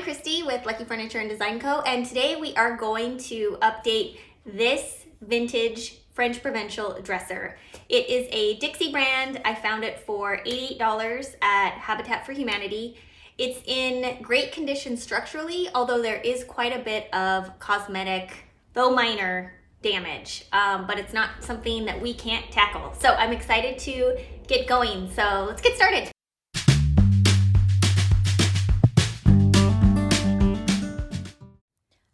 Christy with Lucky Furniture and Design Co. And today we are going to update this vintage French Provincial dresser. It is a Dixie brand. I found it for $88 at Habitat for Humanity. It's in great condition structurally, although there is quite a bit of cosmetic, though minor, damage. But it's not something that we can't tackle. So I'm excited to get going. So let's get started.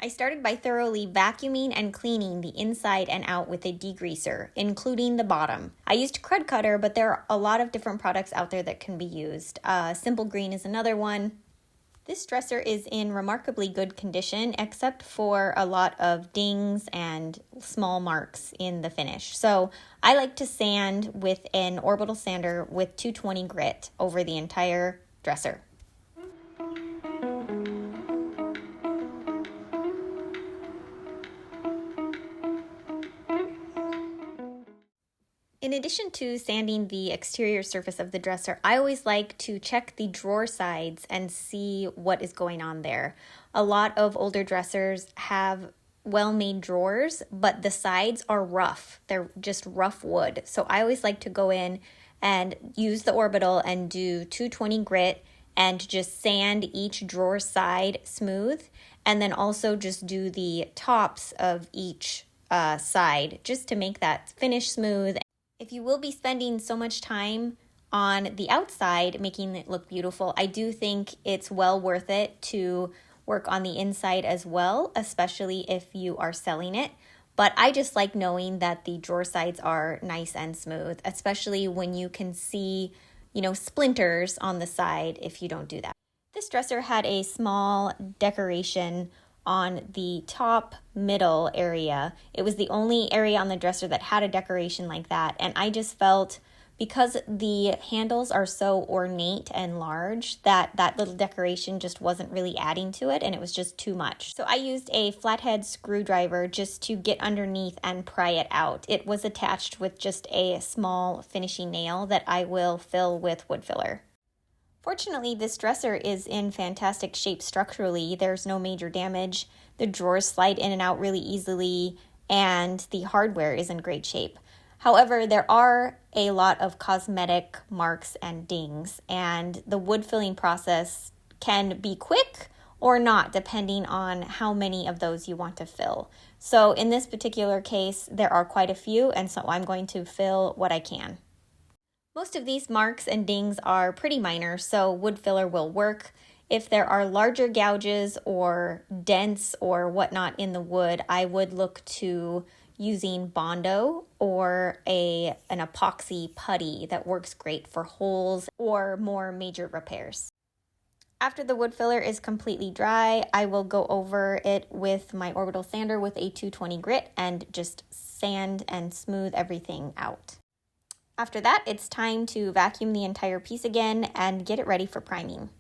I started by thoroughly vacuuming and cleaning the inside and out with a degreaser, including the bottom. I used Crud Cutter, but there are a lot of different products out there that can be used. Simple Green is another one. This dresser is in remarkably good condition, except for a lot of dings and small marks in the finish. So I like to sand with an Orbital sander with 220 grit over the entire dresser. In addition to sanding the exterior surface of the dresser, I always like to check the drawer sides and see what is going on there. A lot of older dressers have well-made drawers, but the sides are rough. They're just rough wood. So I always like to go in and use the Orbital and do 220 grit and just sand each drawer side smooth, and then also just do the tops of each side just to make that finish smooth. If you will be spending so much time on the outside making it look beautiful, I do think it's well worth it to work on the inside as well, especially if you are selling it. But I just like knowing that the drawer sides are nice and smooth, especially when you can see, splinters on the side if you don't do that. This dresser had a small decoration on the top middle area. It was the only area on the dresser that had a decoration like that, and I just felt, because the handles are so ornate and large, that little decoration just wasn't really adding to it, and it was just too much. So I used a flathead screwdriver just to get underneath and pry it out. It was attached with just a small finishing nail that I will fill with wood filler. Fortunately, this dresser is in fantastic shape structurally. There's no major damage. The drawers slide in and out really easily, and the hardware is in great shape. However, there are a lot of cosmetic marks and dings, and the wood filling process can be quick or not, depending on how many of those you want to fill. So in this particular case, there are quite a few, and so I'm going to fill what I can. Most of these marks and dings are pretty minor, so wood filler will work. If there are larger gouges or dents or whatnot in the wood, I would look to using Bondo or an epoxy putty that works great for holes or more major repairs. After the wood filler is completely dry, I will go over it with my Orbital sander with a 220 grit and just sand and smooth everything out. After that, it's time to vacuum the entire piece again and get it ready for priming.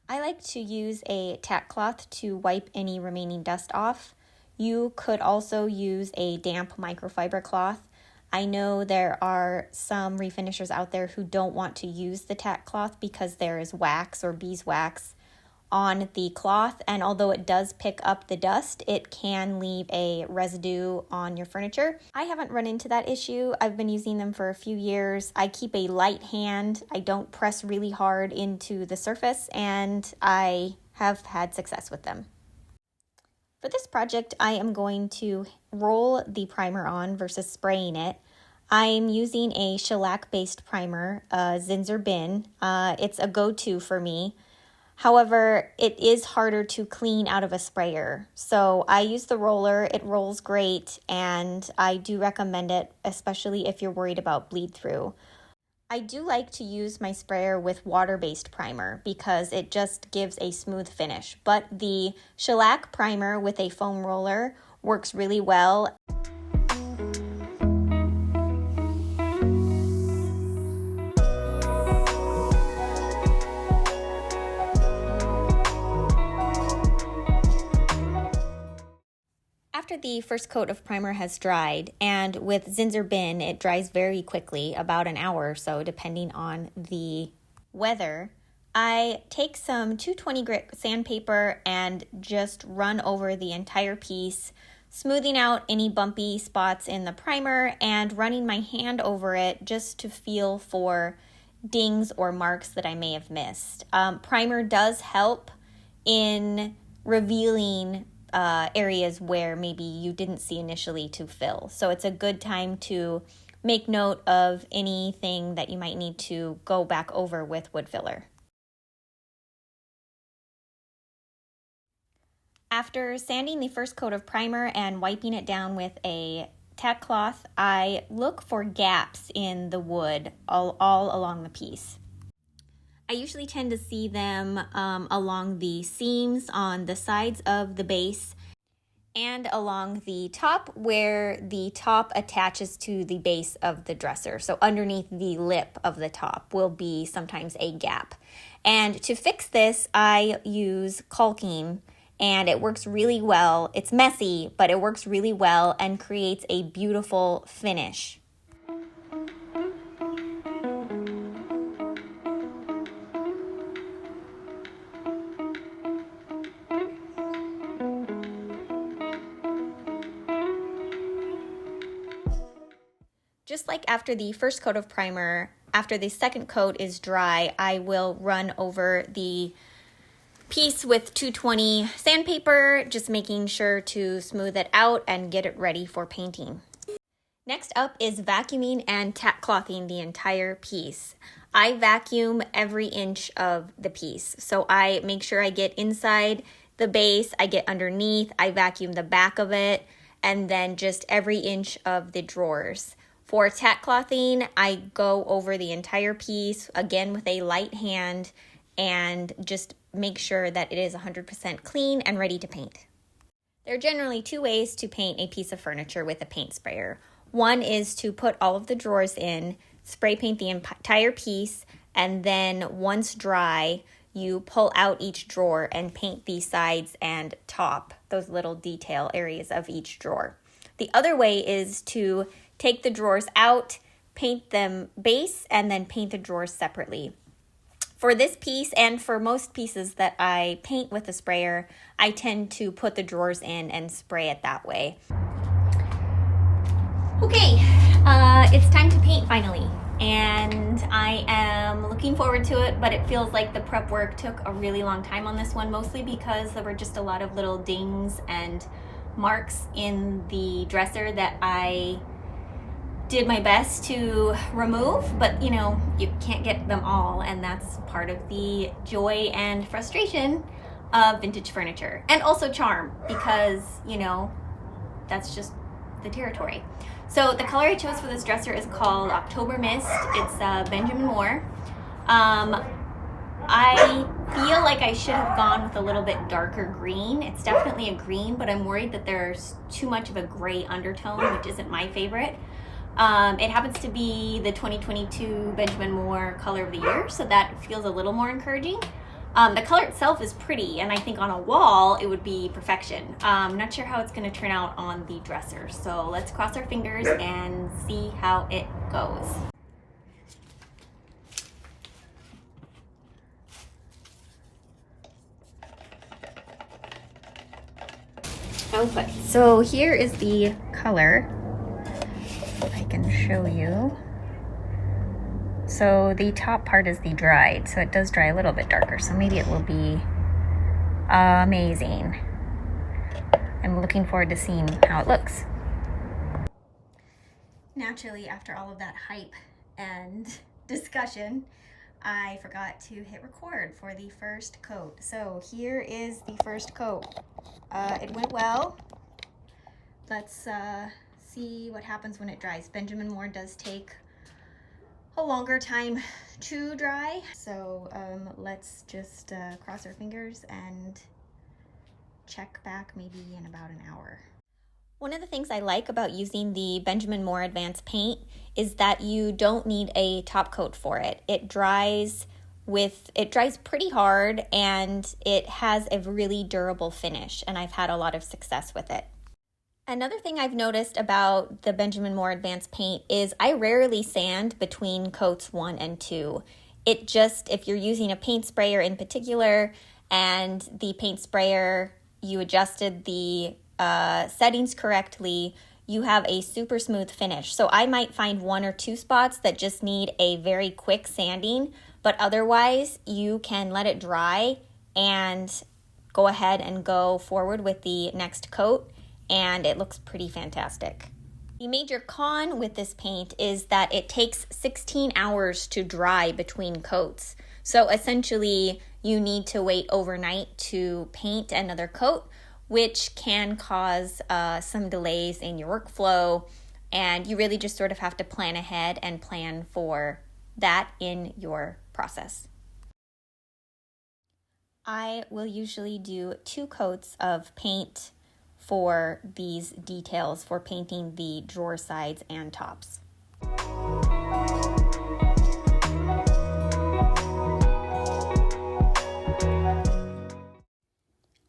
I like to use a tack cloth to wipe any remaining dust off. You could also use a damp microfiber cloth. I know there are some refinishers out there who don't want to use the tack cloth because there is wax or beeswax on the cloth, and although it does pick up the dust, it can leave a residue on your furniture. I haven't run into that issue. I've been using them for a few years. I keep a light hand. I don't press really hard into the surface, and I have had success with them. For this project, I am going to roll the primer on versus spraying it. I'm using a shellac-based primer, Zinsser Bin. It's a go-to for me. However, it is harder to clean out of a sprayer. So I use the roller, it rolls great, and I do recommend it, especially if you're worried about bleed through. I do like to use my sprayer with water-based primer because it just gives a smooth finish, but the shellac primer with a foam roller works really well. After the first coat of primer has dried, and with Zinsser Bin, it dries very quickly, about an hour or so, depending on the weather, I take some 220 grit sandpaper and just run over the entire piece, smoothing out any bumpy spots in the primer and running my hand over it just to feel for dings or marks that I may have missed. Primer does help in revealing areas where maybe you didn't see initially to fill. So it's a good time to make note of anything that you might need to go back over with wood filler. After sanding the first coat of primer and wiping it down with a tack cloth, I look for gaps in the wood all along the piece. I usually tend to see them along the seams on the sides of the base and along the top where the top attaches to the base of the dresser. So underneath the lip of the top will be sometimes a gap. And to fix this, I use caulking, and it works really well. It's messy, but it works really well and creates a beautiful finish. Just like after the first coat of primer, after the second coat is dry, I will run over the piece with 220 sandpaper, just making sure to smooth it out and get it ready for painting. Next up is vacuuming and tack clothing the entire piece. I vacuum every inch of the piece. So I make sure I get inside the base, I get underneath, I vacuum the back of it, and then just every inch of the drawers. For tack clothing, I go over the entire piece, again with a light hand, and just make sure that it is 100% clean and ready to paint. There are generally two ways to paint a piece of furniture with a paint sprayer. One is to put all of the drawers in, spray paint the entire piece, and then once dry, you pull out each drawer and paint the sides and top, those little detail areas of each drawer. The other way is to take the drawers out, paint them base, and then paint the drawers separately. For this piece and for most pieces that I paint with a sprayer, I tend to put the drawers in and spray it that way. Okay, it's time to paint finally, and I am looking forward to it, but it feels like the prep work took a really long time on this one, mostly because there were just a lot of little dings and marks in the dresser that I did my best to remove, but you know, you can't get them all, and that's part of the joy and frustration of vintage furniture, and also charm, because you know, that's just the territory. So the color I chose for this dresser is called October Mist. It's Benjamin Moore. I feel like I should have gone with a little bit darker green. It's definitely a green, but I'm worried that there's too much of a gray undertone, which isn't my favorite. It happens to be the 2022 Benjamin Moore Color of the Year, so that feels a little more encouraging. The color itself is pretty, and I think on a wall it would be perfection. I'm not sure how it's going to turn out on the dresser, so let's cross our fingers and see how it goes. Okay, so here is the color. I can show you. So the top part is the dried, so it does dry a little bit darker, so maybe it will be amazing. I'm looking forward to seeing how it looks. Naturally, after all of that hype and discussion, I forgot to hit record for the first coat. So here is the first coat. It went well. Let's see what happens when it dries. Benjamin Moore does take a longer time to dry, so let's just cross our fingers and check back maybe in about an hour. One of the things I like about using the Benjamin Moore Advanced Paint is that you don't need a top coat for it. It dries pretty hard, and it has a really durable finish, and I've had a lot of success with it. Another thing I've noticed about the Benjamin Moore Advanced Paint is I rarely sand between coats 1 and 2. It just, if you're using a paint sprayer in particular and the paint sprayer, you adjusted the settings correctly, you have a super smooth finish. So I might find 1 or 2 spots that just need a very quick sanding, but otherwise you can let it dry and go ahead and go forward with the next coat, and it looks pretty fantastic. The major con with this paint is that it takes 16 hours to dry between coats. So essentially you need to wait overnight to paint another coat, which can cause some delays in your workflow, and you really just sort of have to plan ahead and plan for that in your process. I will usually do 2 coats of paint for these details for painting the drawer sides and tops.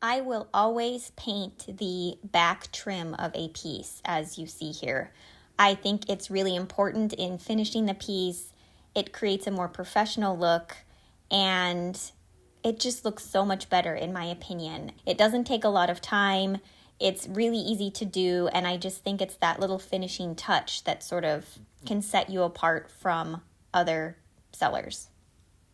I will always paint the back trim of a piece, as you see here. I think it's really important in finishing the piece. It creates a more professional look, and it just looks so much better in my opinion. It doesn't take a lot of time. It's really easy to do, and I just think it's that little finishing touch that sort of can set you apart from other sellers.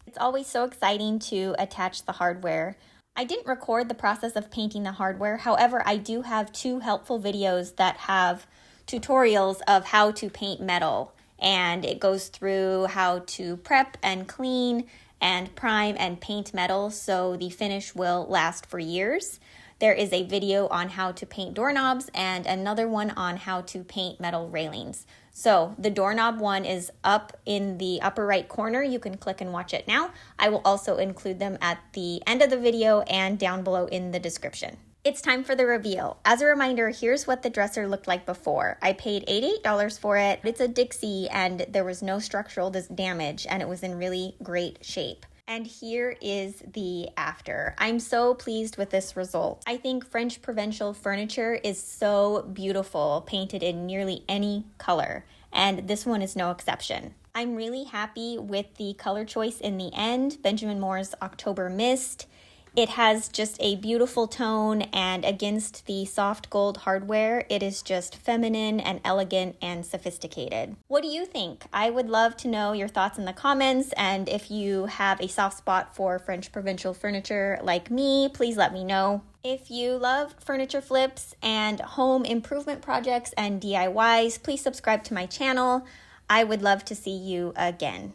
It's always so exciting to attach the hardware. I didn't record the process of painting the hardware. However, I do have 2 helpful videos that have tutorials of how to paint metal, and it goes through how to prep and clean and prime and paint metal so the finish will last for years. There is a video on how to paint doorknobs and another one on how to paint metal railings. So the doorknob one is up in the upper right corner. You can click and watch it now. I will also include them at the end of the video and down below in the description. It's time for the reveal. As a reminder, here's what the dresser looked like before. I paid $88 for it. It's a Dixie and there was no structural damage and it was in really great shape. And here is the after. I'm so pleased with this result. I think French Provincial furniture is so beautiful, painted in nearly any color, and this one is no exception. I'm really happy with the color choice in the end, Benjamin Moore's October Mist. It has just a beautiful tone, and against the soft gold hardware, it is just feminine and elegant and sophisticated. What do you think? I would love to know your thoughts in the comments, and if you have a soft spot for French Provincial furniture like me, please let me know. If you love furniture flips and home improvement projects and DIYs, please subscribe to my channel. I would love to see you again.